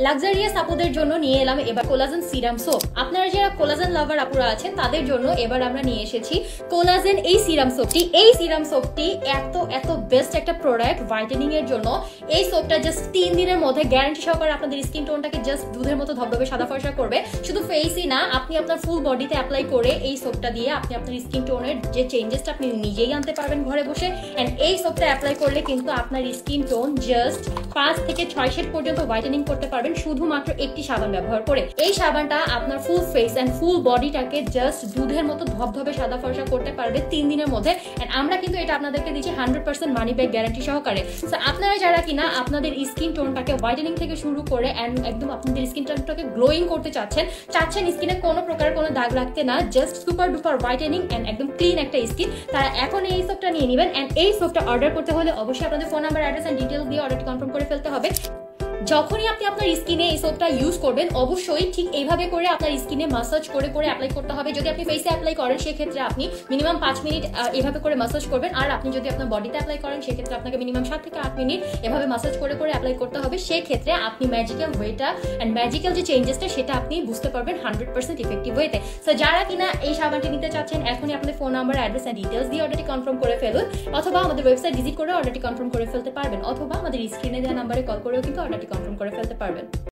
Luxurious আপুদের জন্য নিয়ে এলাম এবার কোলাজেন সিরাম সোপ। আপনারা যারা কোলাজেন লাভার আপুরা আছেন তাদের জন্য এবার আমরা নিয়ে এসেছি কোলাজেন এই সিরাম সোপটি। এই সিরাম সোপটি এত বেস্ট একটা প্রোডাক্ট হোয়াইটেনিং এর জন্য। এই সোপটা জাস্ট 3 দিনের মধ্যে গ্যারান্টি সহকারে আপনাদের স্কিন টোনটাকে জাস্ট দুধের মতো ধবধবে সাদা ফর্সা করবে। শুধু ফেসই না, আপনি আপনার ফুল বডিতে অ্যাপ্লাই করে এই সোপটা দিয়ে আপনি আপনার স্কিন টোনের যে চেঞ্জেসটা আপনি নিজেই আনতে পারবেন ঘরে বসে। এন্ড এই সোপটা অ্যাপ্লাই করলে কিন্তু আপনার স্কিন টোন জাস্ট 5 থেকে 6 শেড পর্যন্ত হোয়াইটেনিং করতে পারবেন শুধুমাত্র একটি সাবান ব্যবহার করে। এই সাবানটা আপনার full face and full বডিটাকে just দুধের মতো ধবধবে সাদা ফর্সা করতে পারবে 3 দিনের মধ্যে। এন্ড আমরা কিন্তু এটা আপনাদেরকে দিচ্ছি 100% মানি ব্যাক গ্যারান্টি সহকারে। সো আপনারা যারা কিনা আপনাদের স্কিন টোনটাকে হোয়াইটেনিং থেকে শুরু করে এন্ড একদম আপনাদের স্কিন টোনটাকে গ্লোয়িং করতে চাচ্ছেন স্কিনে কোনো প্রকার কোনো দাগ রাখতে না, just super duper whitening and একদম ক্লিন একটা স্কিন, তারা এখন এই সোপটা নিয়ে নেবেন। এন্ড এই সোপটা অর্ডার করতে হলে অবশ্যই আপনাদের phone number, address and details দিয়ে অর্ডারটি কনফার্ম করে ফেলতে হবে। যখনই আপনি আপনার স্কিনে এই সোপটা ইউজ করবেন অবশ্যই ঠিক এইভাবে করে আপনার স্কিনে মাসাজ করে করে অ্যাপ্লাই করতে হবে। যদি আপনি ফেসে অ্যাপ্লাই করেন সেক্ষেত্রে আপনি মিনিমাম 5 মিনিট এভাবে করে মাসাজ করবেন, আর আপনি যদি আপনার বডিতে অ্যাপ্লাই করেন সেক্ষেত্রে আপনাকে মিনিমাম 7 থেকে 8 মিনিট এভাবে মাসাজ করে করে অ্যাপ্লাই করতে হবে। সেক্ষেত্রে আপনি ম্যাজিক্যাল ওয়েটা এন্ড ম্যাজিক্যাল যে চেঞ্জেসটা সেটা আপনি বুঝতে পারবেন 100% ইফেক্টিভ ওয়েতে। সো যারা কিনা এই সাবানটি নিতে চাচ্ছেন এখনই আপনাদের phone number, address and details দিয়ে অর্ডারটি কনফার্ম করে ফেলুন, অথবা আমাদের ওয়েবসাইট ভিজিট করে অর্ডারটি কনফার্ম করে ফেলতে পারবেন, অথবা আমাদের স্ক্রিনে দেওয়া নাম্বারে কল করেও কিন্তু অর্ডারটি কনফার্ম করে ফেলতে পারবেন।